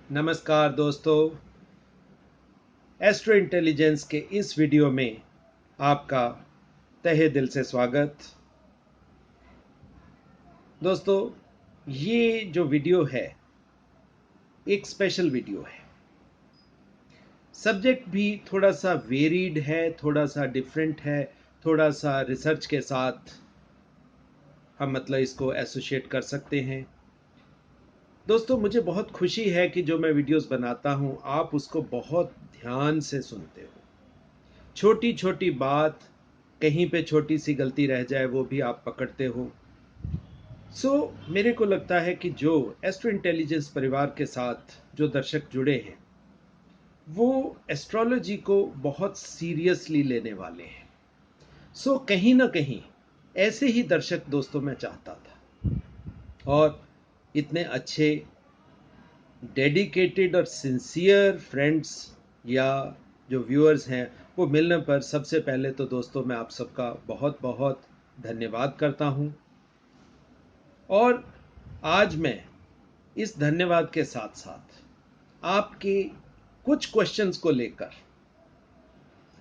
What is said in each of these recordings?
नमस्कार दोस्तों, astro intelligence के इस वीडियो में आपका तहे दिल से स्वागत। दोस्तों, ये जो वीडियो है एक स्पेशल वीडियो है। सब्जेक्ट भी थोड़ा सा वेरीड है, थोड़ा सा डिफरेंट है, थोड़ा सा रिसर्च के साथ हम इसको एसोसिएट कर सकते हैं। दोस्तों, मुझे बहुत खुशी है कि जो मैं वीडियोस बनाता हूं आप उसको बहुत ध्यान से सुनते हो। छोटी छोटी बात, कहीं पे छोटी सी गलती रह जाए वो भी आप पकड़ते हो। मेरे को लगता है कि जो एस्ट्रो इंटेलिजेंस परिवार के साथ जो दर्शक जुड़े हैं वो एस्ट्रोलॉजी को बहुत सीरियसली लेने वाले हैं। कहीं ना कहीं ऐसे ही दर्शक दोस्तों मैं चाहता था, और इतने अच्छे डेडिकेटेड और सिंसियर फ्रेंड्स या जो व्यूअर्स हैं वो मिलने पर सबसे पहले तो दोस्तों मैं आप सबका बहुत बहुत धन्यवाद करता हूं। और आज मैं इस धन्यवाद के साथ साथ आपके कुछ क्वेश्चंस को लेकर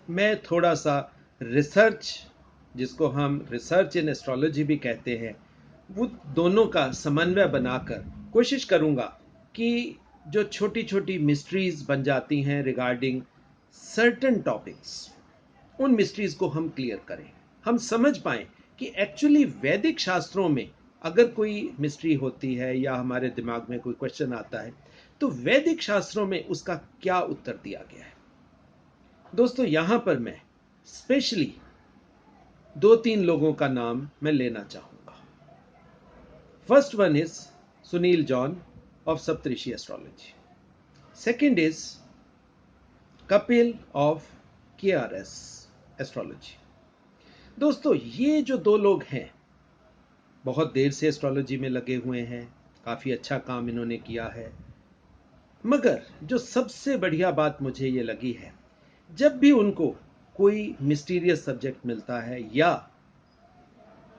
मैं थोड़ा सा रिसर्च, जिसको हम रिसर्च इन एस्ट्रोलॉजी भी कहते हैं, वो दोनों का समन्वय बनाकर कोशिश करूंगा कि जो छोटी छोटी मिस्ट्रीज बन जाती हैं रिगार्डिंग सर्टेन टॉपिक्स, उन मिस्ट्रीज को हम क्लियर करें, हम समझ पाएं कि एक्चुअली वैदिक शास्त्रों में अगर कोई मिस्ट्री होती है या हमारे दिमाग में कोई क्वेश्चन आता है तो वैदिक शास्त्रों में उसका क्या उत्तर दिया गया है। दोस्तों, यहां पर मैं स्पेशली दो तीन लोगों का नाम मैं लेना चाहूंगा। First one is Sunil John of Saptarishi astrology. Second is Kapil of KRS astrology. दोस्तों, ये जो दो लोग हैं बहुत देर से एस्ट्रोलॉजी में लगे हुए हैं, काफी अच्छा काम इन्होंने किया है। मगर जो सबसे बढ़िया बात मुझे ये लगी है, जब भी उनको कोई मिस्टीरियस सब्जेक्ट मिलता है या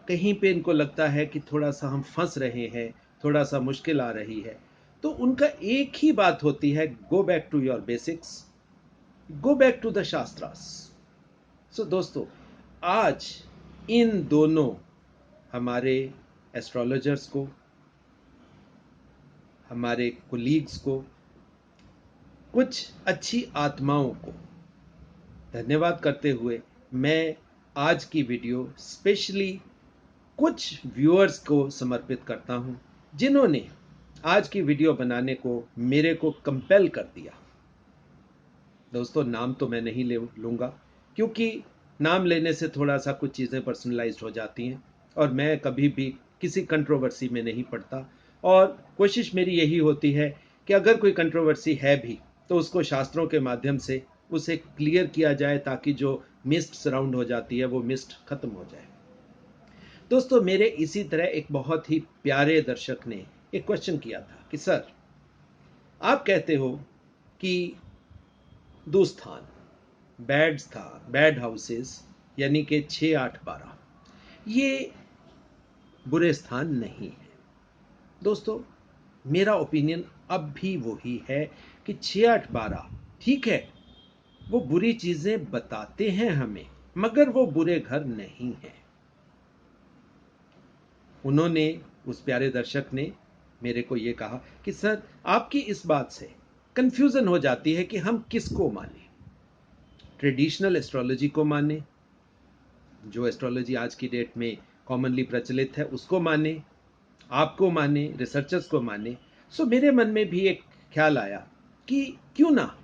कहीं पे इनको लगता है कि थोड़ा सा हम फंस रहे हैं, थोड़ा सा मुश्किल आ रही है, तो उनका एक ही बात होती है, go back to your basics, go back to the shastras. दोस्तों, आज इन दोनों हमारे एस्ट्रोलॉजर्स को, हमारे कोलीग्स को, कुछ अच्छी आत्माओं को धन्यवाद करते हुए मैं आज की वीडियो स्पेशली कुछ व्यूअर्स को समर्पित करता हूं, जिन्होंने आज की वीडियो बनाने को मेरे को कंपेल कर दिया। दोस्तों, नाम तो मैं नहीं लूंगा क्योंकि नाम लेने से थोड़ा सा कुछ चीज़ें पर्सनलाइज्ड हो जाती हैं और मैं कभी भी किसी कंट्रोवर्सी में नहीं पड़ता। और कोशिश मेरी यही होती है कि अगर कोई कंट्रोवर्सी है भी तो उसको शास्त्रों के माध्यम से उसे क्लियर किया जाए, ताकि जो मिस्ट सराउंड हो जाती है वो मिस्ट खत्म हो जाए। दोस्तों, मेरे इसी तरह एक बहुत ही प्यारे दर्शक ने एक क्वेश्चन किया था कि सर, आप कहते हो कि दुस्थान, बैड हाउसेस, यानी कि 6, 8, 12 ये बुरे स्थान नहीं है। दोस्तों, मेरा ओपिनियन अब भी वही है कि 6, 8, 12 ठीक है, वो बुरी चीजें बताते हैं हमें, मगर वो बुरे घर नहीं है। उन्होंने, उस प्यारे दर्शक ने मेरे को ये कहा कि सर, आपकी इस बात से कंफ्यूजन हो जाती है कि हम किसको माने, ट्रेडिशनल एस्ट्रोलॉजी को माने, जो एस्ट्रोलॉजी आज की डेट में कॉमनली प्रचलित है उसको माने, आपको माने, रिसर्चर्स को माने। मेरे मन में भी एक ख्याल आया कि क्यों ना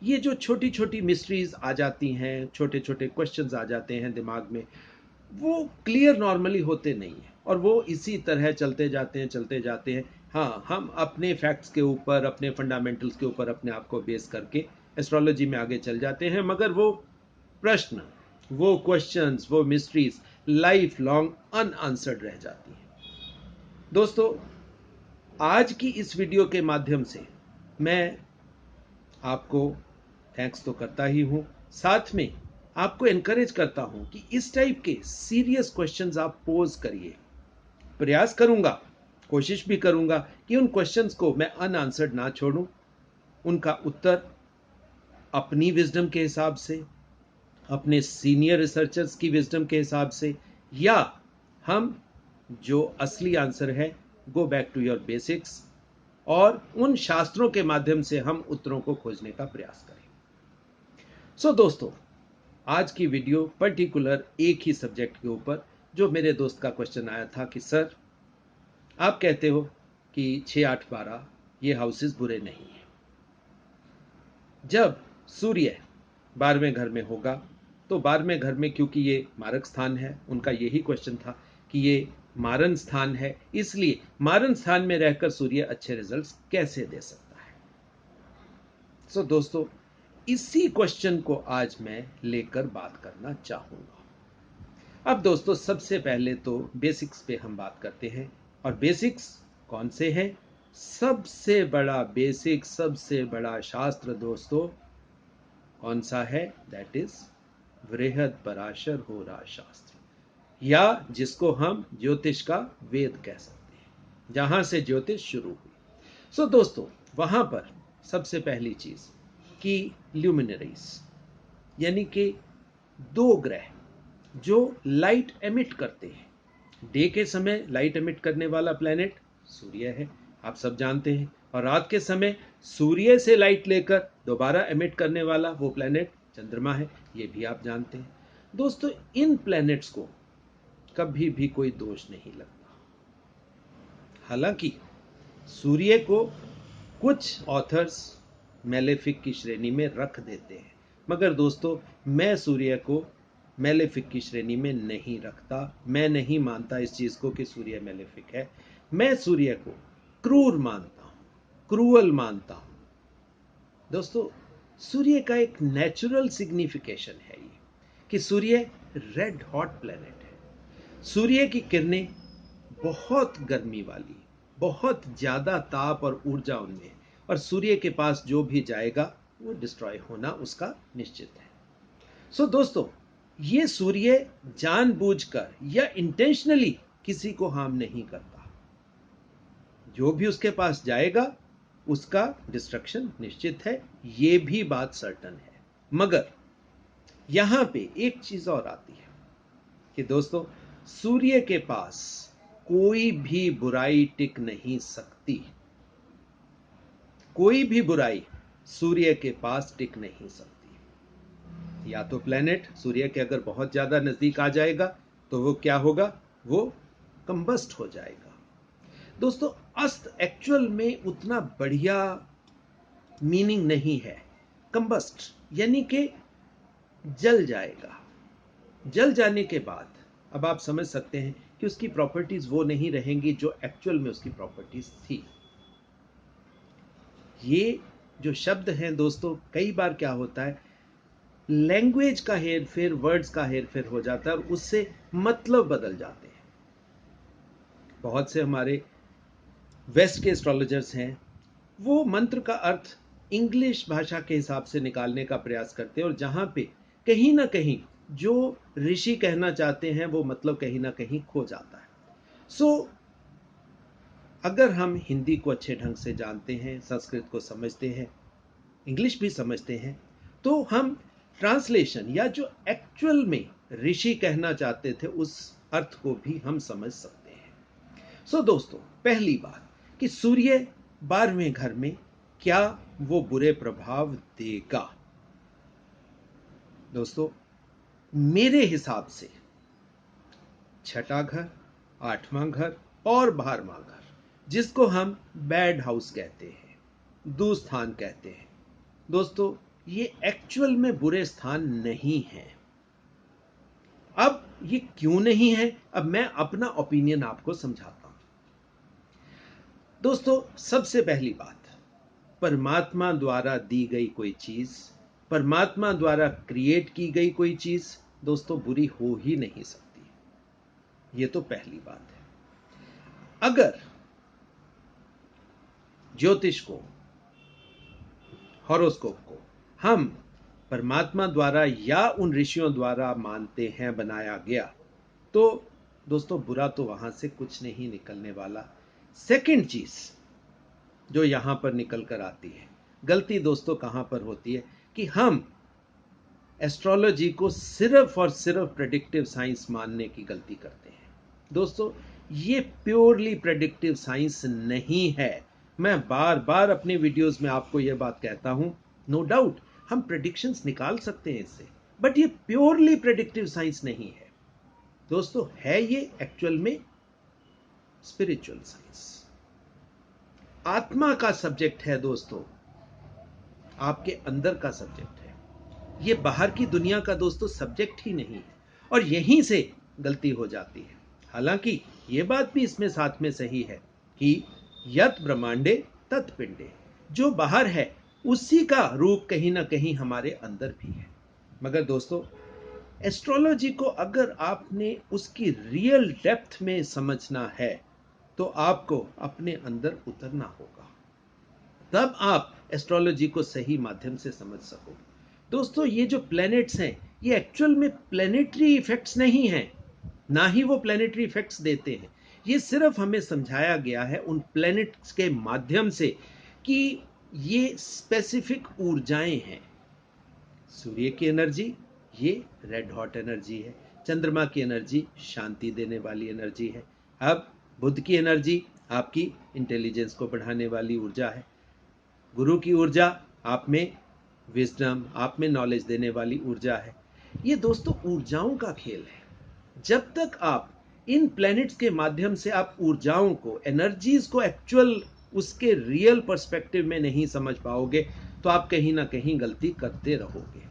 ये जो छोटी छोटी मिस्ट्रीज आ जाती हैं, छोटे छोटे क्वेश्चंस आ जाते हैं दिमाग में, वो क्लियर नॉर्मली होते नहीं हैं और वो इसी तरह चलते जाते हैं। हाँ, हम अपने फैक्ट्स के ऊपर, अपने फंडामेंटल्स के ऊपर अपने आप को बेस करके एस्ट्रोलॉजी में आगे चल जाते हैं, मगर वो प्रश्न, वो क्वेश्चंस, वो मिस्ट्रीज लाइफ लॉन्ग अनआंसर्ड रह जाती हैं। दोस्तों, आज की इस वीडियो के माध्यम से मैं आपको थैंक्स तो करता ही हूं, साथ में आपको एनकरेज करता हूं कि इस टाइप के सीरियस क्वेश्चंस आप पोज करिए। प्रयास करूंगा, कोशिश भी करूंगा कि उन क्वेश्चंस को मैं अनआंसर्ड ना छोड़ूं, उनका उत्तर अपनी विजडम के हिसाब से, अपने सीनियर रिसर्चर्स की विजडम के हिसाब से, या हम जो असली आंसर है, go back to your basics और उन शास्त्रों के माध्यम से हम उत्तरों को खोजने का प्रयास करें। सो दोस्तों, आज की वीडियो पर्टिकुलर एक ही सब्जेक्ट के ऊपर, जो मेरे दोस्त का क्वेश्चन आया था कि सर आप कहते हो कि 6, 8, 12 ये हाउसेस बुरे नहीं हैं। जब सूर्य 12वें घर में होगा तो 12वें घर में, क्योंकि ये मारक स्थान है, उनका यही क्वेश्चन था कि ये मारन स्थान है, इसलिए मारन स्थान में रहकर सूर्य अच्छे रिजल्ट्स कैसे दे सकता है। सो दोस्तों, इसी क्वेश्चन को आज मैं लेकर बात करना चाहूंगा। अब दोस्तों, सबसे पहले तो बेसिक्स पे हम बात करते हैं, और बेसिक्स कौन से हैं? सबसे बड़ा बेसिक, सबसे बड़ा शास्त्र दोस्तों कौन सा है? दैट इज बृहद पराशर होरा शास्त्र, या जिसको हम ज्योतिष का वेद कह सकते हैं, जहां से ज्योतिष शुरू हुई। सो दोस्तों, वहां पर सबसे पहली चीज कि ल्यूमिनरीज, यानी कि 2 ग्रह जो लाइट एमिट करते हैं। डे के समय लाइट एमिट करने वाला प्लेनेट सूर्य है, आप सब जानते हैं, और रात के समय सूर्य से लाइट लेकर दोबारा एमिट करने वाला वो प्लेनेट चंद्रमा है, ये भी आप जानते हैं। दोस्तों, इन प्लैनेट्स को कभी भी कोई दोष नहीं लगता। हालांकि सूर्य को कुछ ऑथर्स मेलेफिक की श्रेणी में रख देते हैं, मगर दोस्तों मैं सूर्य को मेलेफिक की श्रेणी में नहीं रखता। मैं नहीं मानता इस चीज को कि सूर्य मेलेफिक है। मैं सूर्य को क्रूर मानता हूं, क्रूअल मानता हूं। दोस्तों, सूर्य का एक नेचुरल सिग्निफिकेशन है ये कि सूर्य रेड हॉट प्लेनेट है। सूर्य की किरणें बहुत गर्मी वाली, बहुत ज्यादा ताप और ऊर्जा उनमें है, और सूर्य के पास जो भी जाएगा वो डिस्ट्रॉय होना उसका निश्चित है। सो दोस्तों, ये सूर्य जानबूझकर या इंटेंशनली किसी को हार्म नहीं करता। जो भी उसके पास जाएगा उसका डिस्ट्रक्शन निश्चित है, ये भी बात सर्टन है। मगर यहां पे एक चीज और आती है कि दोस्तों, सूर्य के पास कोई भी बुराई टिक नहीं सकती। कोई भी बुराई सूर्य के पास टिक नहीं सकती। या तो प्लेनेट सूर्य के अगर बहुत ज्यादा नजदीक आ जाएगा तो वो क्या होगा? वो कंबस्ट हो जाएगा। दोस्तों, अस्त एक्चुअल में उतना बढ़िया मीनिंग नहीं है। कंबस्ट यानी कि जल जाएगा। जल जाने के बाद अब आप समझ सकते हैं कि उसकी प्रॉपर्टीज वो नहीं रहेंगी जो एक्चुअल में उसकी प्रॉपर्टीज थी। ये जो शब्द हैं दोस्तों, कई बार क्या होता है, लैंग्वेज का हेरफेर, वर्ड्स का हेरफेर हो जाता है और उससे मतलब बदल जाते हैं। बहुत से हमारे वेस्ट के एस्ट्रोलॉजर्स हैं, वो मंत्र का अर्थ इंग्लिश भाषा के हिसाब से निकालने का प्रयास करते हैं, और जहां पे कहीं ना कहीं जो ऋषि कहना चाहते हैं वो मतलब कहीं ना कहीं खो जाता है। सो अगर हम हिंदी को अच्छे ढंग से जानते हैं, संस्कृत को समझते हैं, इंग्लिश भी समझते हैं, तो हम ट्रांसलेशन या जो एक्चुअल में ऋषि कहना चाहते थे उस अर्थ को भी हम समझ सकते हैं। सो दोस्तों, पहली बात कि सूर्य 12वें घर में क्या वो बुरे प्रभाव देगा? दोस्तों, मेरे हिसाब से 6ठा घर, 8वां घर और 12वां घर, जिसको हम बैड हाउस कहते हैं, दुस्थान कहते हैं, दोस्तों ये एक्चुअल में बुरे स्थान नहीं है। अब ये क्यों नहीं है, अब मैं अपना ओपिनियन आपको समझाता हूं। दोस्तों, सबसे पहली बात, परमात्मा द्वारा दी गई कोई चीज, परमात्मा द्वारा क्रिएट की गई कोई चीज दोस्तों बुरी हो ही नहीं सकती। ये तो पहली बात है। अगर ज्योतिष को, हॉरोस्कोप को हम परमात्मा द्वारा या उन ऋषियों द्वारा मानते हैं बनाया गया, तो दोस्तों बुरा तो वहां से कुछ नहीं निकलने वाला। सेकंड चीज जो यहां पर निकल कर आती है, गलती दोस्तों कहां पर होती है कि हम एस्ट्रोलॉजी को सिर्फ और सिर्फ प्रेडिक्टिव साइंस मानने की गलती करते हैं। दोस्तों, ये प्योरली प्रेडिक्टिव साइंस नहीं है। मैं बार बार अपने वीडियोस में आपको यह बात कहता हूं, नो डाउट हम प्रेडिक्शंस निकाल सकते हैं इससे, बट ये प्योरली प्रेडिक्टिव साइंस नहीं है दोस्तों। है ये एक्चुअल में स्पिरिचुअल साइंस, आत्मा का सब्जेक्ट है दोस्तों, आपके अंदर का सब्जेक्ट है। ये बाहर की दुनिया का दोस्तों सब्जेक्ट ही नहीं है, और यहीं से गलती हो जाती है। हालांकि ये बात भी इसमें साथ में सही है कि यत ब्रह्मांडे तत् पिंडे, जो बाहर है उसी का रूप कहीं ना कहीं हमारे अंदर भी है। मगर दोस्तों, एस्ट्रोलॉजी को अगर आपने उसकी रियल डेप्थ में समझना है तो आपको अपने अंदर उतरना होगा, तब आप एस्ट्रोलॉजी को सही माध्यम से समझ सकोगे। दोस्तों, ये जो प्लैनेट्स हैं ये एक्चुअल में प्लैनेटरी इफेक्ट्स नहीं हैं, ना ही वो प्लैनेटरी इफेक्ट्स देते हैं। ये सिर्फ हमें समझाया गया है उन प्लैनेट्स के माध्यम से कि ये स्पेसिफिक ऊर्जाएं हैं। सूर्य की एनर्जी ये रेड हॉट एनर्जी है, चंद्रमा की एनर्जी शांति देने वाली एनर्जी है, अब बुध की एनर्जी आपकी इंटेलिजेंस को बढ़ाने वाली ऊर्जा है, गुरु की ऊर्जा आप में विजडम, आप में नॉलेज देने वाली ऊर्जा है। ये दोस्तों ऊर्जाओं का खेल है। जब तक आप इन प्लैनेट्स के माध्यम से आप ऊर्जाओं को, एनर्जीज को एक्चुअल उसके रियल पर्सपेक्टिव में नहीं समझ पाओगे तो आप कहीं ना कहीं गलती करते रहोगे।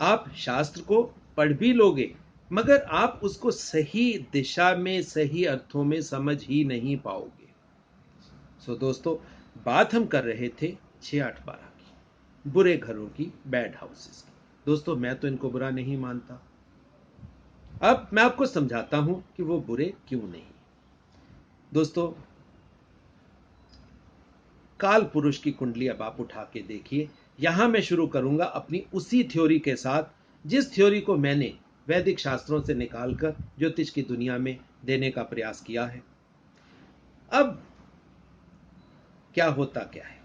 आप शास्त्र को पढ़ भी लोगे मगर आप उसको सही दिशा में, सही अर्थों में समझ ही नहीं पाओगे। सो दोस्तों, बात हम कर रहे थे 6-8-12 की, बुरे घरों की, बैड हाउसेस की। दोस्तों, मैं तो इनको बुरा नहीं मानता। अब मैं आपको समझाता हूं कि वो बुरे क्यों नहीं। दोस्तों, काल पुरुष की कुंडली अब आप उठा के देखिए। यहां मैं शुरू करूंगा अपनी उसी थ्योरी के साथ जिस थ्योरी को मैंने वैदिक शास्त्रों से निकालकर ज्योतिष की दुनिया में देने का प्रयास किया है। अब क्या होता क्या है,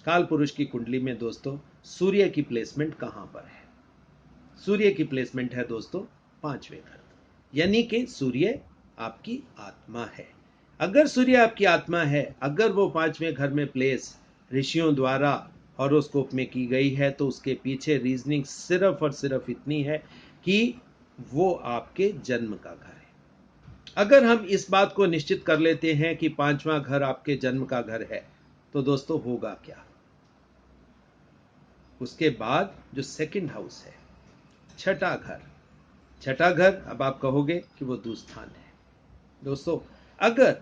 काल पुरुष की कुंडली में दोस्तों सूर्य की प्लेसमेंट कहां पर है? सूर्य की प्लेसमेंट है दोस्तों 5वें घर, यानी कि सूर्य आपकी आत्मा है। अगर सूर्य आपकी आत्मा है, अगर वो 5वें घर में प्लेस ऋषियों द्वारा हॉरोस्कोप में की गई है तो उसके पीछे रीजनिंग सिर्फ और सिर्फ इतनी है कि वो आपके जन्म का घर है। अगर हम इस बात को निश्चित कर लेते हैं कि 5वां घर आपके जन्म का घर है तो दोस्तों होगा क्या? उसके बाद जो सेकंड हाउस है, छठा घर, छठा घर अब आप कहोगे कि वो दुस्थान है। दोस्तों, अगर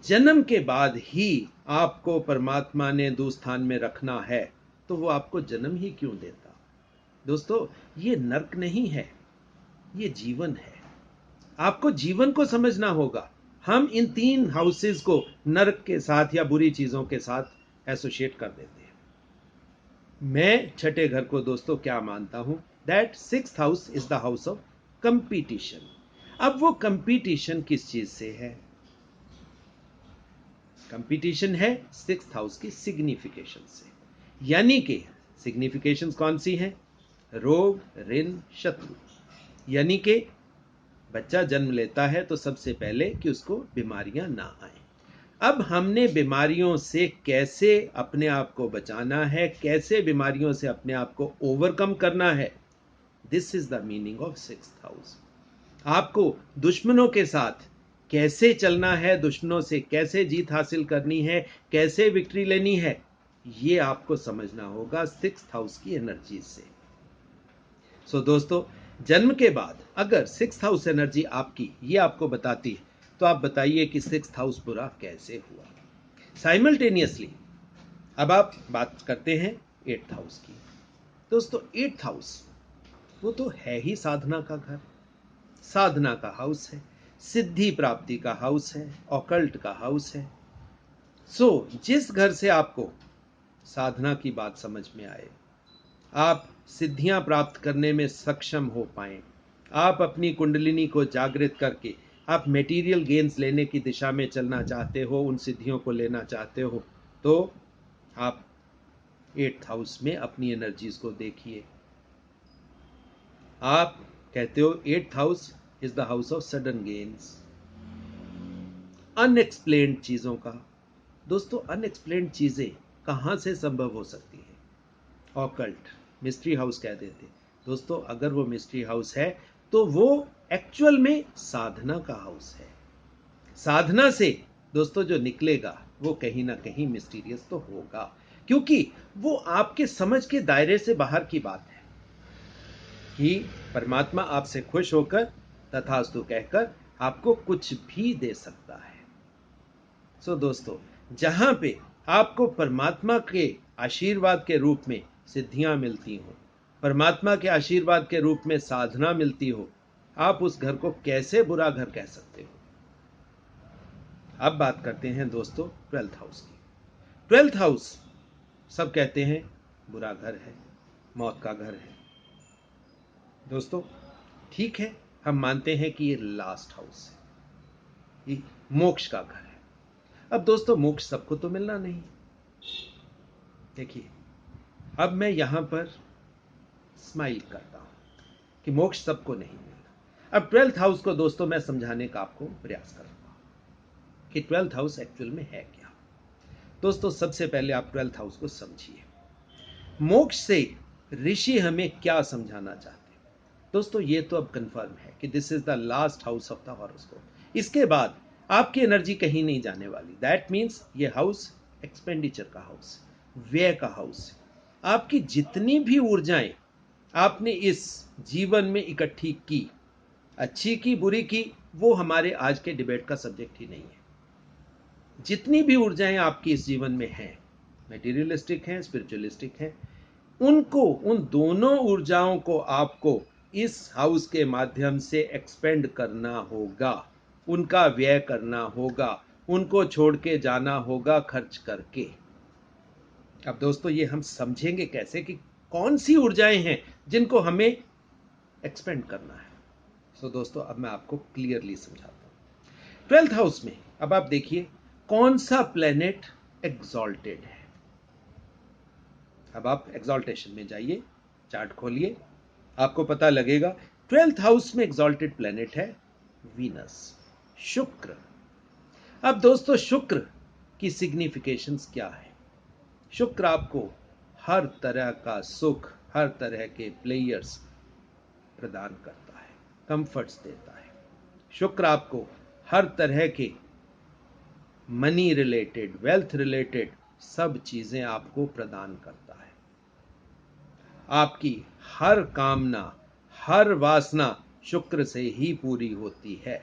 जन्म के बाद ही आपको परमात्मा ने दुस्थान में रखना है तो वो आपको जन्म ही क्यों देता? दोस्तों, ये नर्क नहीं है, ये जीवन है। आपको जीवन को समझना होगा। हम इन 3 हाउसेस को नर्क के साथ या बुरी चीजों के साथ एसोसिएट कर देते हैं। मैं छठे घर को दोस्तों क्या मानता हूं, that 6th house is the house of competition. अब वो कंपटीशन किस चीज से है? कंपटीशन है 6th हाउस की सिग्निफिकेशन से, यानी कि सिग्निफिकेशंस कौन सी हैं? रोग, ऋण, शत्रु। यानी कि बच्चा जन्म लेता है तो सबसे पहले कि उसको बीमारियां ना आए। अब हमने बीमारियों से कैसे अपने आप को बचाना है, कैसे बीमारियों से अपने आप को ओवरकम करना है, this is the meaning of 6th house. आपको दुश्मनों के साथ कैसे चलना है, दुश्मनों से कैसे जीत हासिल करनी है, कैसे विक्ट्री लेनी है, ये आपको समझना होगा 6th हाउस की एनर्जी से। सो दोस्तों, जन्म के बाद अगर 6th हाउस एनर्जी आपकी ये आपको बताती है तो आप बताइए कि 6th हाउस बुरा कैसे हुआ। साइमल्टेनियसली अब आप बात करते हैं 8th हाउस की। दोस्तों, 8th हाउस वो तो है ही साधना का घर, साधना का हाउस है, सिद्धि प्राप्ति का हाउस है, ऑकल्ट का हाउस है। सो जिस घर से आपको साधना की बात समझ में आए, आप सिद्धियां प्राप्त करने में सक्षम हो पाए, आप अपनी कुंडलिनी को जागृत करके आप मेटीरियल गेन्स लेने की दिशा में चलना चाहते हो, उन सिद्धियों को लेना चाहते हो, तो आप 8th हाउस में अपनी एनर्जीज को देखिए। आप कहते हो 8th house is the house of sudden gains, unexplained चीजों का। दोस्तों अनएक्सप्लेन्ड चीजें कहां से संभव हो सकती है? ऑकल्ट, मिस्ट्री हाउस कह देते। दोस्तों अगर वो मिस्ट्री हाउस है तो वो एक्चुअल में साधना का हाउस है। साधना से दोस्तों जो निकलेगा वो कहीं ना कहीं मिस्टीरियस तो होगा, क्योंकि वो आपके समझ के दायरे से बाहर की बात है कि परमात्मा आपसे खुश होकर तथास्तु कहकर आपको कुछ भी दे सकता है। सो दोस्तों जहां पे आपको परमात्मा के आशीर्वाद के रूप में सिद्धियां मिलती हो, परमात्मा के आशीर्वाद के रूप में साधना मिलती हो, आप उस घर को कैसे बुरा घर कह सकते हो? अब बात करते हैं दोस्तों 12th हाउस की। 12th हाउस सब कहते हैं बुरा घर है, मौत का घर है। दोस्तों ठीक है, हम मानते हैं कि ये लास्ट हाउस है, ये मोक्ष का घर है। अब दोस्तों मोक्ष सबको तो मिलना नहीं। देखिए अब मैं यहां पर स्माइल करता हूं कि मोक्ष सबको नहीं मिलना। अब 12th हाउस को दोस्तों मैं समझाने का आपको प्रयास करूंगा कि 12th हाउस एक्चुअल में है क्या। दोस्तों सबसे पहले आप 12th हाउस को समझिए। मोक्ष से ऋषि हमें क्या समझाना चाहते हैं? दोस्तों ये तो अब कंफर्म है कि this is the last house of the horoscope. इसके बाद आपकी एनर्जी कहीं नहीं जाने वाली। दैट मीन्स ये हाउस एक्सपेंडिचर का हाउस, व्यय का हाउस। आपकी जितनी भी ऊर्जाएं आपने इस जीवन में इकट्ठी की, अच्छी की बुरी की, वो हमारे आज के डिबेट का सब्जेक्ट ही नहीं है। जितनी भी ऊर्जाएं आपकी इस जीवन में हैं, मटेरियलिस्टिक हैं, स्पिरिचुअलिस्टिक हैं, उनको, उन दोनों ऊर्जाओं को आपको इस हाउस के माध्यम से एक्सपेंड करना होगा, उनका व्यय करना होगा, उनको छोड़ के जाना होगा खर्च करके। अब दोस्तों ये हम समझेंगे कैसे कि कौन सी ऊर्जाएं हैं जिनको हमें एक्सपेंड करना है। सो दोस्तों अब मैं आपको क्लियरली समझाता हूं। 12th हाउस में अब आप देखिए कौन सा प्लेनेट एग्जॉल्टेड है। अब आप एग्जॉल्टेशन में जाइए, चार्ट खोलिए, आपको पता लगेगा 12th हाउस में एग्जॉल्टेड प्लेनेट है वीनस, शुक्र। अब दोस्तों शुक्र की सिग्निफिकेशंस क्या है? शुक्र आपको हर तरह का सुख, हर तरह के प्लेयर्स प्रदान करता है, कंफर्ट्स देता है। शुक्र आपको हर तरह के मनी रिलेटेड, वेल्थ रिलेटेड सब चीजें आपको प्रदान करता है। आपकी हर कामना, हर वासना शुक्र से ही पूरी होती है।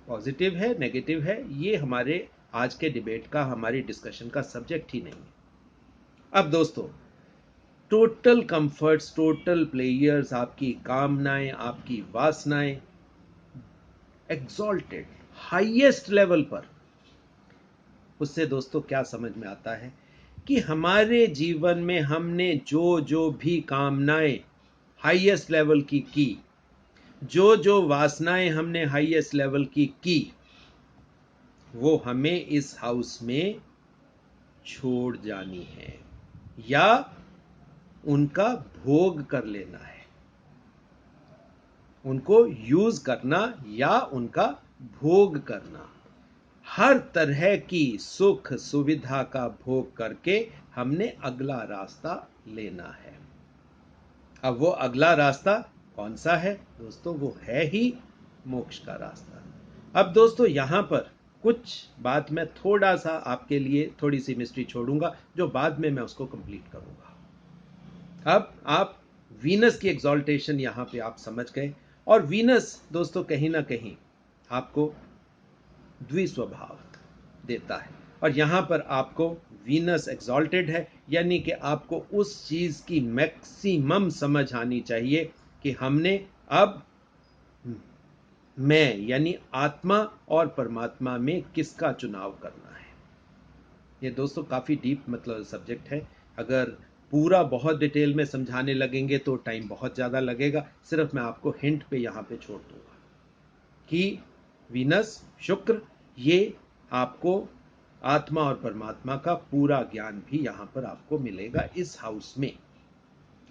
पॉजिटिव है, नेगेटिव है, ये हमारे आज के डिबेट का, हमारी डिस्कशन का सब्जेक्ट ही नहीं है। अब दोस्तों टोटल कंफर्ट्स, टोटल प्लेयर्स, आपकी कामनाएं, आपकी वासनाएं एग्जॉल्टेड, हाईएस्ट लेवल पर। उससे दोस्तों क्या समझ में आता है कि हमारे जीवन में हमने जो जो भी कामनाएं हाईएस्ट लेवल की, जो जो वासनाएं हमने हाईएस्ट लेवल की, वो हमें इस हाउस में छोड़ जानी है या उनका भोग कर लेना है, उनको यूज करना या उनका भोग करना। हर तरह की सुख सुविधा का भोग करके हमने अगला रास्ता लेना है। अब वो अगला रास्ता कौन सा है दोस्तों? वो है ही मोक्ष का रास्ता। अब दोस्तों यहां पर कुछ बात मैं थोड़ा सा आपके लिए, थोड़ी सी मिस्ट्री छोड़ूंगा जो बाद में मैं उसको कंप्लीट करूंगा। अब आप वीनस की एग्जॉल्टेशन यहां पे आप समझ गए, और वीनस दोस्तों कहीं ना कहीं आपको द्विस्वभाव देता है, और यहां पर आपको वीनस एक्सॉल्टेड है, यानी कि आपको उस चीज की मैक्सिमम समझ आनी चाहिए कि हमने अब मैं यानी आत्मा और परमात्मा में किसका चुनाव करना है। ये दोस्तों काफी डीप मतलब सब्जेक्ट है। अगर पूरा बहुत डिटेल में समझाने लगेंगे तो टाइम बहुत ज्यादा लगेगा। सिर्फ मैं आपको हिंट पे यहां पे छोड़ दूंगा कि वीनस, शुक्र, ये आपको आत्मा और परमात्मा का पूरा ज्ञान भी यहाँ पर आपको मिलेगा इस हाउस में।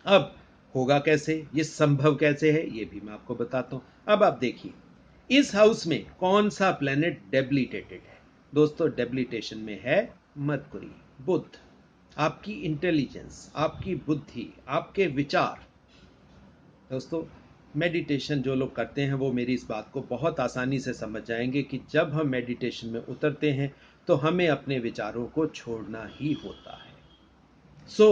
अब होगा कैसे, ये संभव कैसे है, ये भी मैं आपको बताता हूं। अब आप देखिए इस हाउस में कौन सा प्लेनेट डेबिलिटेटेड है। दोस्तों डेबिलिटेशन में है मरकुरी, बुध। आपकी इंटेलिजेंस, आपकी बुद्धि, आपके विचार। दोस्तों मेडिटेशन जो लोग करते हैं वो मेरी इस बात को बहुत आसानी से समझ जाएंगे कि जब हम मेडिटेशन में उतरते हैं तो हमें अपने विचारों को छोड़ना ही होता है।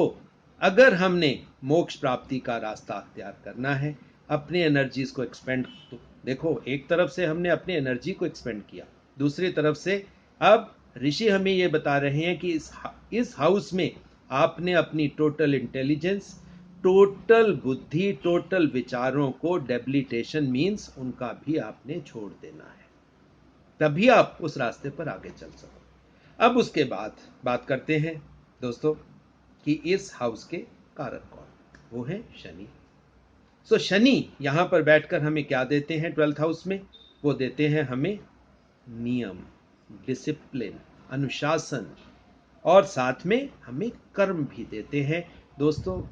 अगर हमने मोक्ष प्राप्ति का रास्ता अख्तियार करना है, अपने एनर्जीज को एक्सपेंड, तो देखो एक तरफ से हमने अपनी एनर्जी को एक्सपेंड किया, दूसरी तरफ से अब ऋषि हमें ये बता रहे हैं कि इस हाउस में आपने अपनी टोटल इंटेलिजेंस, टोटल बुद्धि, टोटल विचारों को, डेबिलिटेशन मीन्स उनका भी आपने छोड़ देना है, तभी आप उस रास्ते पर आगे चल सको। अब उसके बाद बात करते हैं दोस्तों कि इस हाउस के कारक कौन, वो है शनि। शनि यहां पर बैठकर हमें क्या देते हैं 12th हाउस में, वो देते हैं हमें नियम, डिसिप्लिन, अनुशासन, और साथ में हमें कर्म भी देते हैं। दोस्तों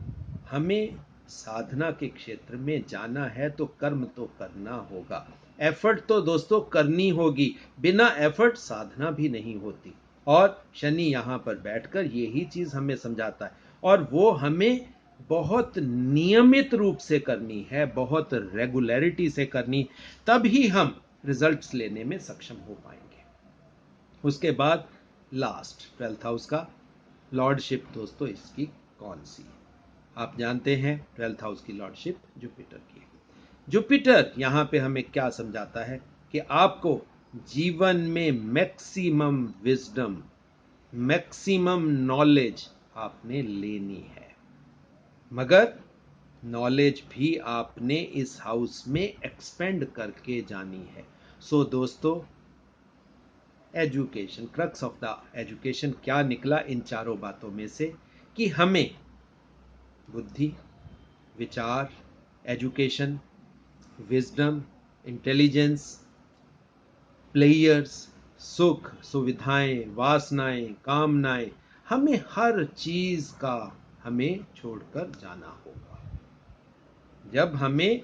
हमें साधना के क्षेत्र में जाना है तो कर्म तो करना होगा, एफर्ट तो दोस्तों करनी होगी, बिना एफर्ट साधना भी नहीं होती। और शनि यहां पर बैठकर यही चीज हमें समझाता है, और वो हमें बहुत नियमित रूप से करनी है, बहुत रेगुलरिटी से करनी, तभी हम रिजल्ट्स लेने में सक्षम हो पाएंगे। उसके बाद लास्ट 12th हाउस का लॉर्डशिप दोस्तों इसकी कौन सी है, आप जानते हैं 12th हाउस की लॉर्डशिप जुपिटर की है। जुपिटर यहां पे हमें क्या समझाता है कि आपको जीवन में मैक्सिमम विजडम, मैक्सिमम नॉलेज आपने लेनी है, मगर नॉलेज भी आपने इस हाउस में एक्सपेंड करके जानी है। दोस्तों education, crux of the education क्या निकला इन चारों बातों में से, कि हमें बुद्धि, विचार, एजुकेशन, विजडम, इंटेलिजेंस, प्लेयर्स, सुख, सुविधाएं, वासनाएं, कामनाएं, हमें हर चीज का हमें छोड़कर जाना होगा। जब हमें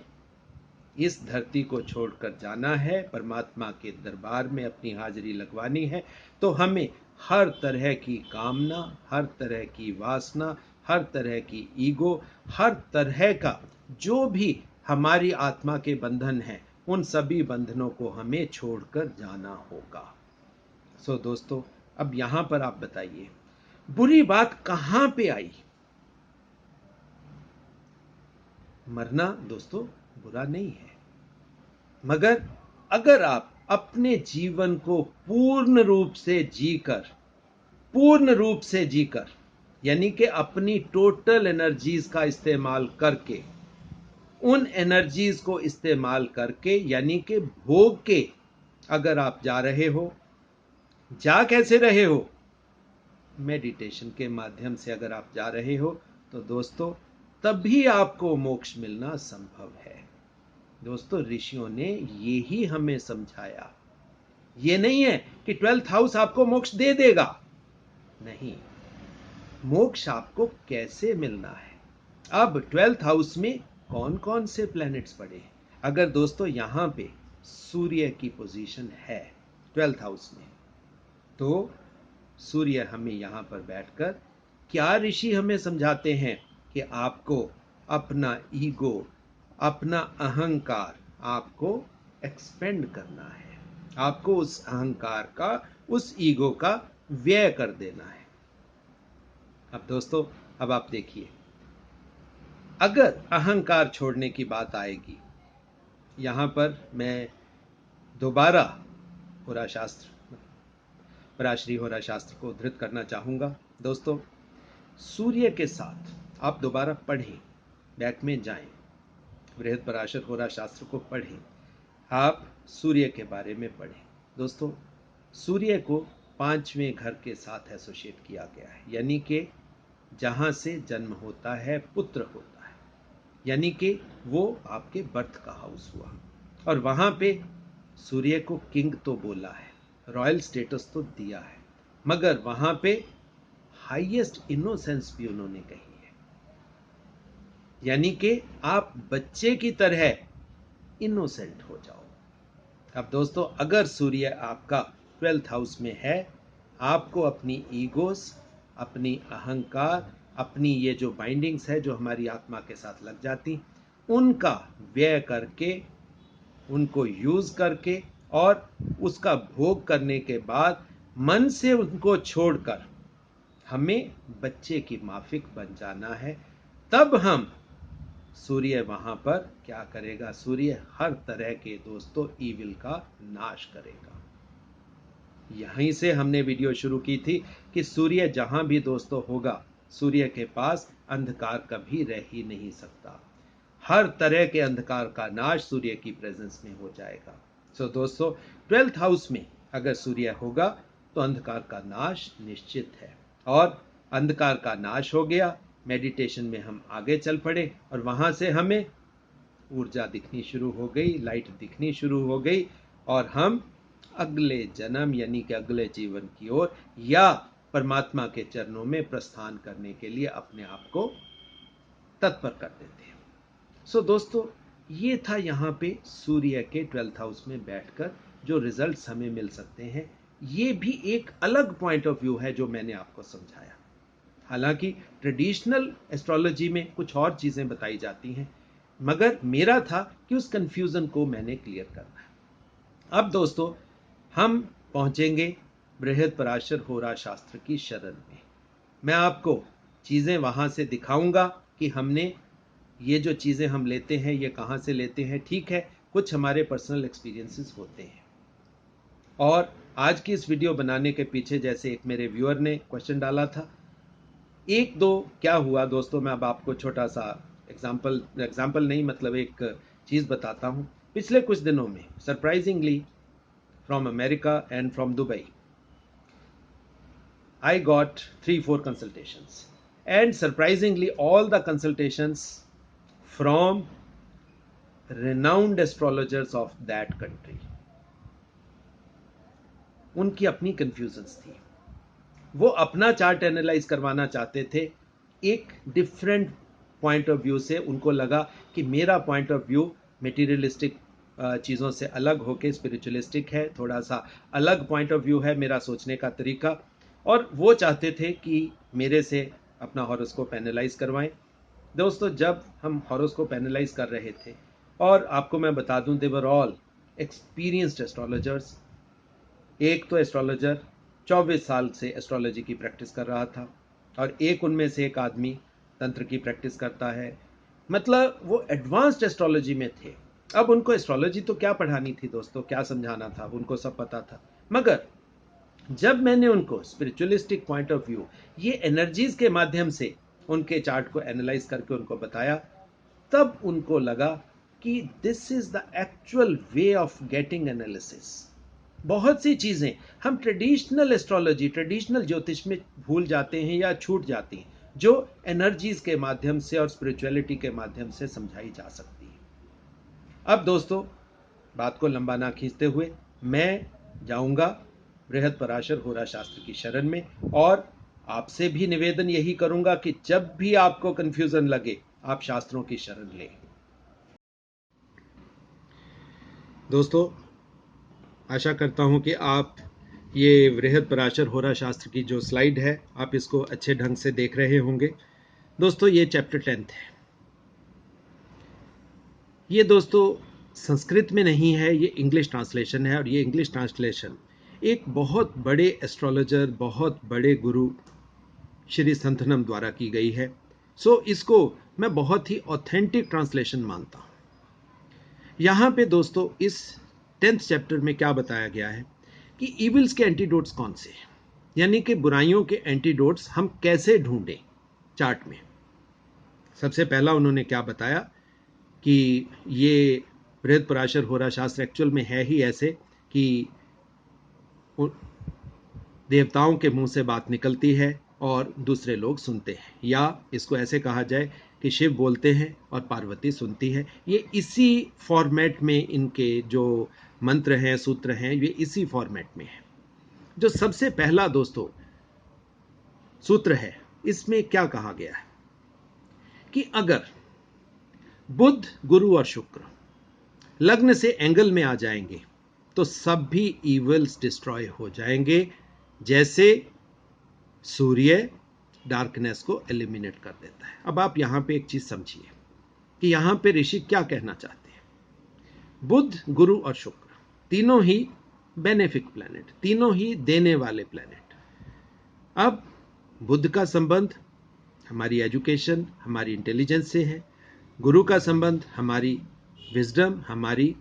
इस धरती को छोड़कर जाना है, परमात्मा के दरबार में अपनी हाजिरी लगवानी है, तो हमें हर तरह की कामना, हर तरह की वासना, हर तरह की ईगो, हर तरह का जो भी हमारी आत्मा के बंधन हैं, उन सभी बंधनों को हमें छोड़कर जाना होगा। दोस्तों अब यहां पर आप बताइए बुरी बात कहां पे आई। मरना दोस्तों बुरा नहीं है, मगर अगर आप अपने जीवन को पूर्ण रूप से जीकर यानी कि अपनी टोटल एनर्जीज का इस्तेमाल करके, उन एनर्जीज को इस्तेमाल करके यानी कि भोग के अगर आप जा रहे हो, जा कैसे रहे हो, मेडिटेशन के माध्यम से अगर आप जा रहे हो, तो दोस्तों तभी आपको मोक्ष मिलना संभव है। दोस्तों ऋषियों ने यही हमें समझाया। ये नहीं है कि 12th हाउस आपको मोक्ष दे देगा, नहीं, मोक्ष आपको कैसे मिलना है। अब 12th हाउस में कौन कौन से प्लैनेट्स पड़े हैं। अगर दोस्तों यहां पे सूर्य की पोजीशन है 12th हाउस में, तो सूर्य हमें यहां पर बैठकर क्या ऋषि हमें समझाते हैं कि आपको अपना ईगो, अपना अहंकार आपको एक्सपेंड करना है, आपको उस अहंकार का, उस ईगो का व्यय कर देना है। अब दोस्तों अब आप देखिए, अगर अहंकार छोड़ने की बात आएगी, यहां पर मैं दोबारा होरा शास्त्र, पराशरी होरा शास्त्र को उद्धृत करना चाहूंगा। दोस्तों सूर्य के साथ आप दोबारा पढ़ें, बैक में जाएं, बृहद पराशर होरा शास्त्र को पढ़ें, आप सूर्य के बारे में पढ़ें। दोस्तों सूर्य को 5वें घर के साथ एसोसिएट किया गया है, यानी कि जहां से जन्म होता है, पुत्र होता है, यानी कि वो आपके बर्थ का हाउस हुआ, और वहां पे सूर्य को किंग तो बोला है, रॉयल स्टेटस तो दिया है, मगर वहां पे हाईएस्ट इनोसेंस भी उन्होंने कही है, यानी कि आप बच्चे की तरह इनोसेंट हो जाओ। अब दोस्तों, अगर सूर्य आपका 12th हाउस में है, आपको अपनी ईगोस, अपनी अहंकार, अपनी ये जो बाइंडिंग्स है जो हमारी आत्मा के साथ लग जाती, उनका व्यय करके, उनको यूज करके और उसका भोग करने के बाद मन से उनको छोड़कर हमें बच्चे की माफिक बन जाना है। तब हम सूर्य वहां पर क्या करेगा? सूर्य हर तरह के दोस्तों ईविल का नाश करेगा। यहीं से हमने वीडियो शुरू की थी कि सूर्य जहां भी दोस्तों होगा, सूर्य के पास अंधकार कभी रह ही नहीं सकता। हर तरह के अंधकार का नाश सूर्य की प्रेजेंस में हो जाएगा। सो दोस्तों, 12th हाउस में अगर सूर्य होगा तो अंधकार का नाश निश्चित है। और अंधकार का नाश हो गया, मेडिटेशन में हम आगे चल पड़े और वहां से हमें ऊर्जा दिखनी शुरू हो गई, लाइट दिखनी शुरू हो गई और हम अगले जन्म यानी कि अगले जीवन की ओर या परमात्मा के चरणों में प्रस्थान करने के लिए अपने आप को तत्पर कर देते हैं। सो दोस्तों, ये था यहाँ पे सूर्य के 12th हाउस में बैठकर जो रिजल्ट्स हमें मिल सकते हैं। ये भी एक अलग पॉइंट ऑफ व्यू है जो मैंने आपको समझाया। हालांकि ट्रेडिशनल एस्ट्रोलॉजी में कुछ और चीजें बताई जाती हैं, मगर मेरा था कि उस कंफ्यूजन को मैंने क्लियर करना है। अब दोस्तों, हम पहुंचेंगे बृहत्पराशर होरा शास्त्र की शरण में। मैं आपको चीजें वहां से दिखाऊंगा कि हमने ये जो चीजें हम लेते हैं ये कहां से लेते हैं। ठीक है, कुछ हमारे पर्सनल एक्सपीरियंसेस होते हैं। और आज की इस वीडियो बनाने के पीछे, जैसे एक मेरे व्यूअर ने क्वेश्चन डाला था, एक दो क्या हुआ दोस्तों, मैं अब आपको छोटा सा एग्जाम्पल नहीं, मतलब एक चीज बताता हूं। पिछले कुछ दिनों में surprisingly from America and from Dubai I got 3-4 consultations, and surprisingly all the consultations from renowned astrologers of that country. उनकी अपनी कंफ्यूजन्स थी, वो अपना चार्ट एनालाइज करवाना चाहते थे एक डिफरेंट पॉइंट ऑफ व्यू से। उनको लगा कि मेरा पॉइंट ऑफ व्यू मेटीरियलिस्टिक चीज़ों से अलग होके स्पिरिचुअलिस्टिक है, थोड़ा सा अलग पॉइंट ऑफ व्यू है मेरा सोचने का तरीका, और वो चाहते थे कि मेरे से अपना हॉरोस्कोप एनालाइज करवाएं। दोस्तों, जब हम हॉरोस्कोप एनालाइज कर रहे थे, और आपको मैं बता दूं, दे वर ऑल एक्सपीरियंस्ड एस्ट्रोलॉजर्स। एक तो एस्ट्रोलॉजर 24 साल से एस्ट्रोलॉजी की प्रैक्टिस कर रहा था, और एक उनमें से एक आदमी तंत्र की प्रैक्टिस करता है। मतलब वो एडवांस्ड एस्ट्रोलॉजी में थे। अब उनको एस्ट्रोलॉजी तो क्या पढ़ानी थी दोस्तों, क्या समझाना था, उनको सब पता था। मगर जब मैंने उनको स्पिरिचुअलिस्टिक पॉइंट ऑफ व्यू, ये एनर्जीज के माध्यम से उनके चार्ट को एनालाइज करके उनको बताया, तब उनको लगा कि this is the actual way of getting analysis. बहुत सी चीजें हम ट्रेडिशनल एस्ट्रोलॉजी, ट्रेडिशनल ज्योतिष में भूल जाते हैं या छूट जाती हैं, जो एनर्जीज के माध्यम से और स्पिरिचुअलिटी के माध्यम से समझाई जा सकती है। अब दोस्तों, बात को लंबा ना खींचते हुए मैं जाऊंगा बृहत्पराशर होरा शास्त्र की शरण में, और आपसे भी निवेदन यही करूंगा कि जब भी आपको कंफ्यूजन लगे, आप शास्त्रों की शरण लें। दोस्तों, आशा करता हूं कि आप ये बृहत्पराशर होरा शास्त्र की जो स्लाइड है, आप इसको अच्छे ढंग से देख रहे होंगे। दोस्तों, ये चैप्टर 10 है। ये दोस्तों संस्कृत में नहीं है, ये इंग्लिश ट्रांसलेशन है, और ये इंग्लिश ट्रांसलेशन एक बहुत बड़े एस्ट्रोलॉजर, बहुत बड़े गुरु श्री संतनम द्वारा की गई है। सो इसको मैं बहुत ही ऑथेंटिक ट्रांसलेशन मानता हूं। यहां पे दोस्तों इस 10th चैप्टर में क्या बताया गया है कि इविल्स के एंटीडोट्स कौन से हैं, यानी कि बुराइयों के एंटीडोट्स हम कैसे ढूंढें चार्ट में। सबसे पहला उन्होंने क्या बताया कि ये बृहत्पराशर होरा शास्त्र एक्चुअल में है ही ऐसे कि देवताओं के मुंह से बात निकलती है और दूसरे लोग सुनते हैं, या इसको ऐसे कहा जाए कि शिव बोलते हैं और पार्वती सुनती है। ये इसी फॉर्मेट में इनके जो मंत्र हैं, सूत्र हैं, ये इसी फॉर्मेट में है। जो सबसे पहला दोस्तों सूत्र है, इसमें क्या कहा गया है कि अगर बुध, गुरु और शुक्र लग्न से एंगल में आ जाएंगे तो सभी इवल्स डिस्ट्रॉय हो जाएंगे, जैसे सूर्य डार्कनेस को एलिमिनेट कर देता है। अब आप यहां पे एक चीज समझिए कि यहां पे ऋषि क्या कहना चाहते हैं। बुध, गुरु और शुक्र तीनों ही बेनिफिक प्लैनेट, तीनों ही देने वाले प्लैनेट। अब बुध का संबंध हमारी एजुकेशन, हमारी इंटेलिजेंस से है, गुरु का संबंध हमारी विजडम, हमारी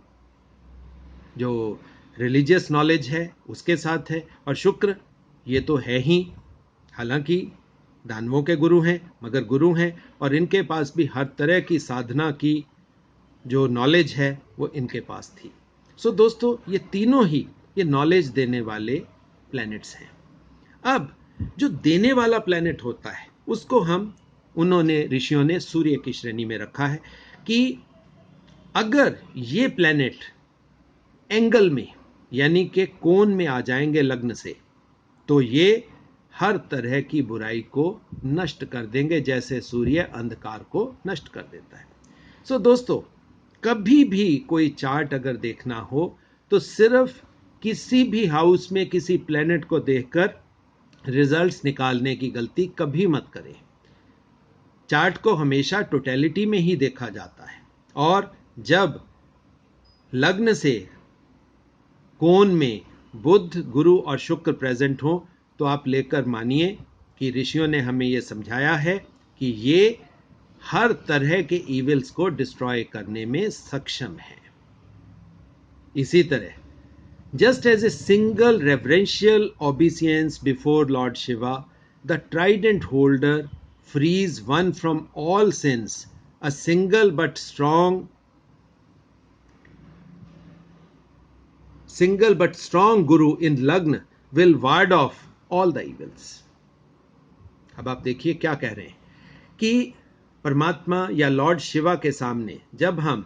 जो रिलीजियस नॉलेज है उसके साथ है, और शुक्र ये तो है ही, हालांकि दानवों के गुरु हैं मगर गुरु हैं, और इनके पास भी हर तरह की साधना की जो नॉलेज है वो इनके पास थी। सो दोस्तों ये तीनों ही ये नॉलेज देने वाले प्लैनेट्स हैं। अब जो देने वाला प्लैनेट होता है उसको हम, उन्होंने ऋषियों ने सूर्य की श्रेणी में रखा है कि अगर ये प्लैनेट एंगल में यानी कि कोण में आ जाएंगे लग्न से, तो ये हर तरह की बुराई को नष्ट कर देंगे, जैसे सूर्य अंधकार को नष्ट कर देता है। सो दोस्तों कभी भी कोई चार्ट अगर देखना हो तो सिर्फ किसी भी हाउस में किसी प्लैनेट को देखकर रिजल्ट्स निकालने की गलती कभी मत करें। चार्ट को हमेशा टोटलिटी में ही देखा जाता है, और जब लग्न से कोण में बुध, गुरु और शुक्र प्रेजेंट हो तो आप लेकर मानिए कि ऋषियों ने हमें यह समझाया है कि ये हर तरह के इविल्स को डिस्ट्रॉय करने में सक्षम है। इसी तरह just as a single reverential obeisance before Lord Shiva, the trident holder frees one from all sins, a single but strong guru in Lagna will ward off all the evils. अब आप देखिए क्या कह रहे हैं कि परमात्मा या लॉर्ड शिवा के सामने जब हम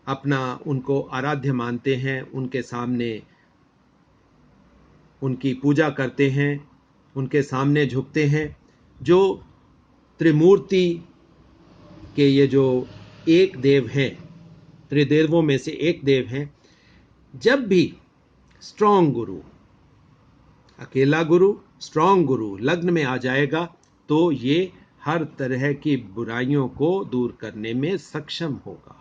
अपना उनको आराध्य मानते हैं, उनके सामने उनकी पूजा करते हैं, उनके सामने झुकते हैं, जो त्रिमूर्ति के ये जो एक देव हैं, त्रिदेवों में से एक देव हैं, जब भी स्ट्रॉन्ग गुरु, अकेला गुरु, स्ट्रॉन्ग गुरु लग्न में आ जाएगा तो ये हर तरह की बुराइयों को दूर करने में सक्षम होगा।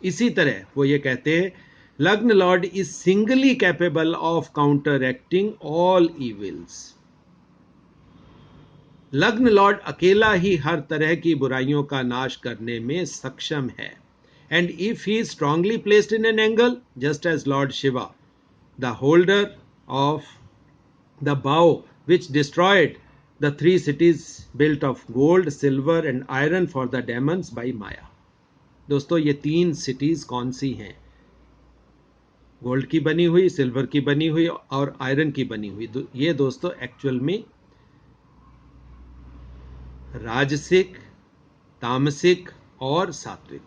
इसी तरह वो ये कहते हैं, लग्न Lord is singly capable of counter acting all evils. लग्न लॉर्ड अकेला ही हर तरह की बुराइयों का नाश करने में सक्षम है। And if he is strongly placed in an angle, just as lord Shiva, the holder of the bow which destroyed the 3 cities built of gold, silver and iron for the demons by Maya। दोस्तों ये 3 cities कौन सी हैं? Gold की बनी हुई, silver की बनी हुई और आयरन की बनी हुई। ये दोस्तों एक्चुअल में राजसिक, तामसिक और सात्विक।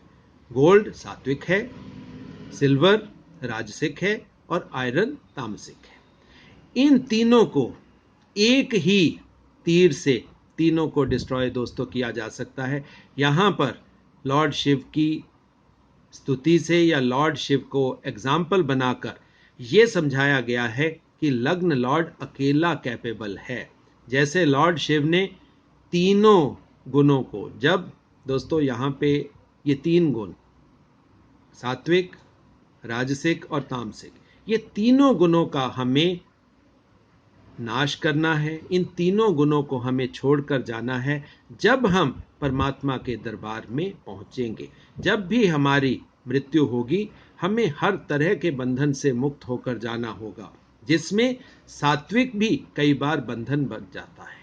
गोल्ड सात्विक है, सिल्वर राजसिक है और आयरन तामसिक है। इन तीनों को एक ही तीर से तीनों को डिस्ट्रॉय दोस्तों किया जा सकता है। यहां पर लॉर्ड शिव की स्तुति से या लॉर्ड शिव को एग्जाम्पल बनाकर यह समझाया गया है कि लग्न लॉर्ड अकेला कैपेबल है। जैसे लॉर्ड शिव ने तीनों गुणों को, जब दोस्तों यहां पे ये 3 गुण सात्विक, राजसिक और तामसिक, ये तीनों गुणों का हमें नाश करना है, इन तीनों गुणों को हमें छोड़कर जाना है जब हम परमात्मा के दरबार में पहुंचेंगे। जब भी हमारी मृत्यु होगी हमें हर तरह के बंधन से मुक्त होकर जाना होगा, जिसमें सात्विक भी कई बार बंधन बन जाता है।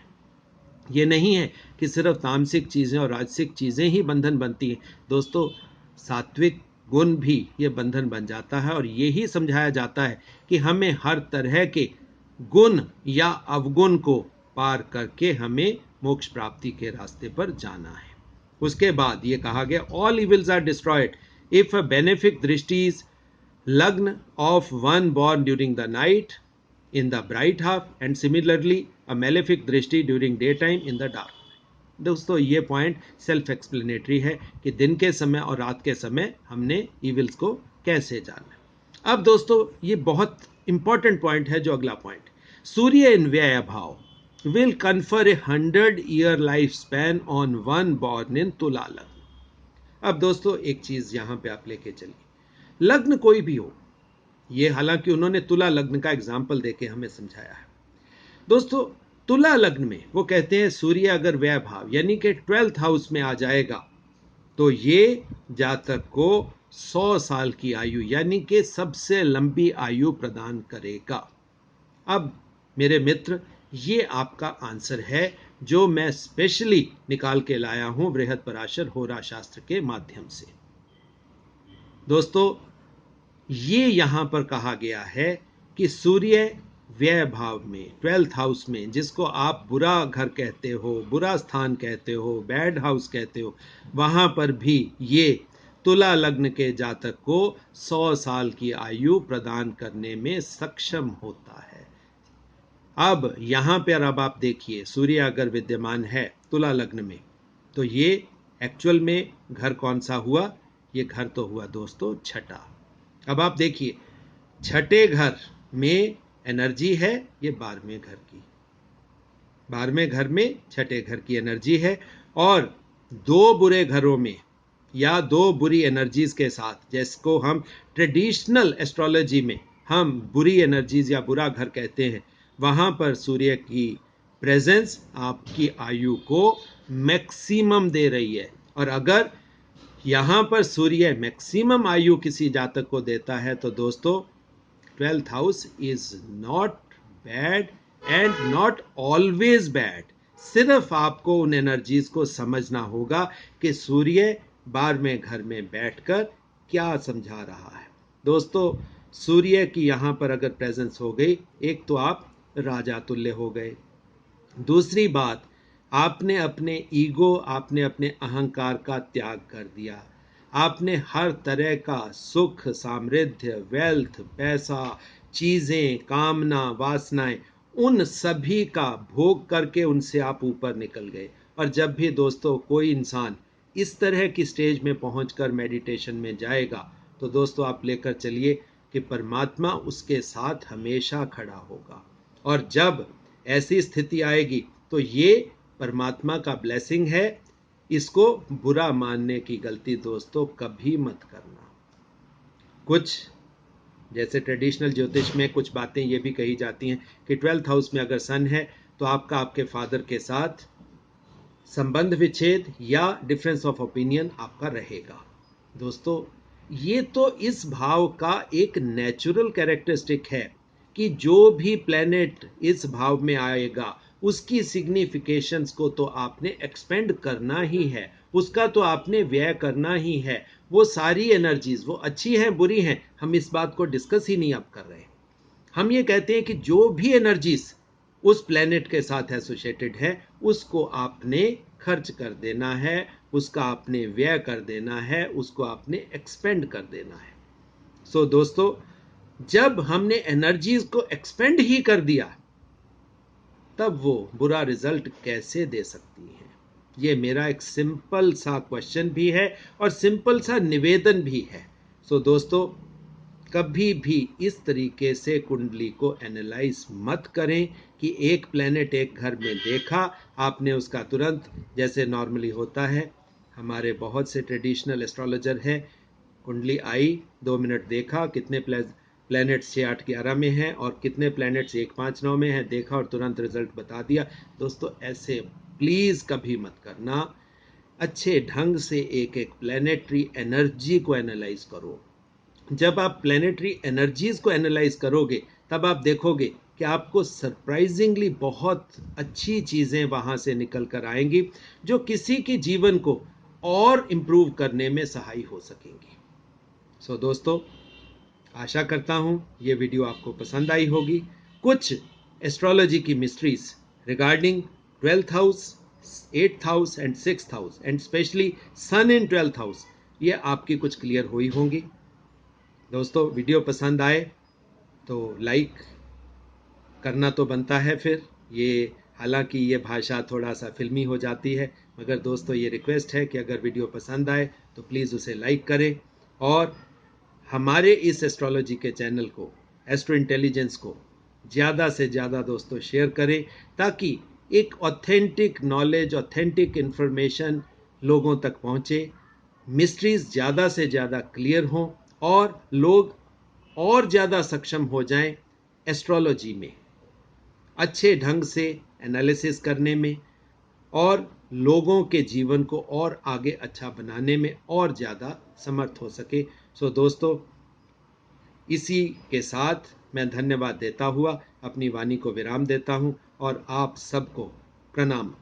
ये नहीं है कि सिर्फ तामसिक चीजें और राजसिक चीजें ही बंधन बनती हैं दोस्तों, सात्विक गुण भी ये बंधन बन जाता है। और यही समझाया जाता है कि हमें हर तरह के गुण या अवगुण को पार करके हमें मोक्ष प्राप्ति के रास्ते पर जाना है। उसके बाद ये कहा गया, all evils are destroyed if a benefic दृष्टि is lagna of one born during the night in the bright half and similarly a malefic दृष्टि during daytime in the dark. दोस्तों ये पॉइंट सेल्फ एक्सप्लेनेटरी है कि दिन के समय और रात के समय हमने इविल्स को कैसे जाना। अब दोस्तों ये बहुत इंपॉर्टेंट पॉइंट है जो अगला पॉइंट, सूर्य इन व्यय भाव will confer a 100-year lifespan on one born in तुला लग्न। अब दोस्तों एक चीज यहां पे आप लेके चलिए, लग्न कोई भी हो, ये हालांकि उन्होंने तुला लग्न का एग्जाम्पल देके हमें समझाया है। दोस्तों तुला लग्न में वो कहते हैं सूर्य अगर व्यय भाव यानी कि 12th हाउस में आ जाएगा तो ये जातक को 100 साल की आयु यानी कि सबसे लंबी आयु प्रदान करेगा। अब मेरे मित्र ये आपका आंसर है जो मैं स्पेशली निकाल के लाया हूं बृहद पराशर होरा शास्त्र के माध्यम से। दोस्तों ये यहां पर कहा गया है कि सूर्य व्यय भाव में 12th हाउस में, जिसको आप बुरा घर कहते हो, बुरा स्थान कहते हो, बैड हाउस कहते हो, वहां पर भी ये तुला लग्न के जातक को 100 साल की आयु प्रदान करने में सक्षम होता है। अब यहां पर अब आप देखिए सूर्य अगर विद्यमान है तुला लग्न में तो ये एक्चुअल में घर कौन सा हुआ, ये घर तो हुआ दोस्तों छठा। अब आप देखिए छठे घर में एनर्जी है ये 12वें घर की, 12वें घर में छठे घर की एनर्जी है, और दो बुरे घरों में या दो बुरी एनर्जीज के साथ, जिसको हम ट्रेडिशनल एस्ट्रोलॉजी में हम बुरी एनर्जीज या बुरा घर कहते हैं, वहां पर सूर्य की प्रेजेंस आपकी आयु को मैक्सिमम दे रही है। और अगर यहां पर सूर्य मैक्सिमम आयु किसी जातक को देता है तो दोस्तों 12th house is not bad and not always bad. सिर्फ आपको उन एनर्जीज को समझना होगा कि सूर्य 12वें घर में बैठकर क्या समझा रहा है। दोस्तों सूर्य की यहां पर अगर प्रेजेंस हो गई, एक तो आप राजा तुल्य हो गए, दूसरी बात आपने अपने ईगो, आपने अपने अहंकार का त्याग कर दिया, आपने हर तरह का सुख, सामृद्धि, वेल्थ, पैसा, चीजें, कामना, वासनाएं, उन सभी का भोग करके उनसे आप ऊपर निकल गए। और जब भी दोस्तों कोई इंसान इस तरह की स्टेज में पहुंचकर मेडिटेशन में जाएगा तो दोस्तों आप लेकर चलिए कि परमात्मा उसके साथ हमेशा खड़ा होगा। और जब ऐसी स्थिति आएगी तो ये परमात्मा का ब्लेसिंग है, इसको बुरा मानने की गलती दोस्तों कभी मत करना। कुछ जैसे ट्रेडिशनल ज्योतिष में कुछ बातें ये भी कही जाती हैं कि 12th हाउस में अगर सन है तो आपका आपके फादर के साथ संबंध विच्छेद या डिफरेंस ऑफ ओपिनियन आपका रहेगा। दोस्तों ये तो इस भाव का एक नेचुरल कैरेक्टरिस्टिक है कि जो भी प्लेनेट इस भाव में आएगा उसकी सिग्निफिकेशंस को तो आपने एक्सपेंड करना ही है, उसका तो आपने व्यय करना ही है। वो सारी एनर्जीज वो अच्छी हैं बुरी हैं, हम इस बात को डिस्कस ही नहीं अब कर रहे। हम ये कहते हैं कि जो भी एनर्जीज उस प्लेनेट के साथ एसोसिएटेड है उसको आपने खर्च कर देना है, उसका आपने व्यय कर देना है, उसको आपने एक्सपेंड कर देना है। सो दोस्तों जब हमने एनर्जीज को एक्सपेंड ही कर दिया तब वो बुरा रिजल्ट कैसे दे सकती है। ये मेरा एक सिंपल सा क्वेश्चन भी है और सिंपल सा निवेदन भी है। सो दोस्तों कभी भी इस तरीके से कुंडली को एनालाइज मत करें कि एक प्लेनेट एक घर में देखा आपने उसका तुरंत, जैसे नॉर्मली होता है, हमारे बहुत से ट्रेडिशनल एस्ट्रोलॉजर हैं, कुंडली आई 2 मिनट देखा कितने प्लैनेट्स 6, 8, 11 में हैं और कितने प्लैनेट्स 1, 5, 9 में हैं, देखा और तुरंत रिजल्ट बता दिया। दोस्तों ऐसे प्लीज कभी मत करना। अच्छे ढंग से एक एक प्लैनेटरी एनर्जी को एनालाइज करो। जब आप प्लैनेटरी एनर्जीज को एनालाइज करोगे तब आप देखोगे कि आपको सरप्राइजिंगली बहुत अच्छी चीजें वहां से निकल कर आएंगी जो किसी के जीवन को और इम्प्रूव करने में सहाय हो सकेंगी। सो दोस्तों आशा करता हूं ये वीडियो आपको पसंद आई होगी। कुछ एस्ट्रोलॉजी की mysteries regarding 12th house, 8th house and 6th house and specially sun in 12th house, ये आपकी कुछ क्लियर हुई होंगी। दोस्तों वीडियो पसंद आए तो लाइक करना तो बनता है फिर ये। हालांकि ये भाषा थोड़ा सा फिल्मी हो जाती है, मगर दोस्तों ये रिक्वेस्ट है कि अगर वीडियो पसंद आए तो प्लीज़ उसे लाइक करें और हमारे इस एस्ट्रोलॉजी के चैनल को, एस्ट्रो इंटेलिजेंस को ज़्यादा से ज़्यादा दोस्तों शेयर करें, ताकि एक ऑथेंटिक नॉलेज, ऑथेंटिक इन्फॉर्मेशन लोगों तक पहुँचे, मिस्ट्रीज ज़्यादा से ज़्यादा क्लियर हों और लोग और ज़्यादा सक्षम हो जाएं एस्ट्रोलॉजी में अच्छे ढंग से एनालिसिस करने में और लोगों के जीवन को और आगे अच्छा बनाने में और ज़्यादा समर्थ हो सके। सो दोस्तों, इसी के साथ मैं धन्यवाद देता हुआ अपनी वाणी को विराम देता हूँ और आप सबको प्रणाम।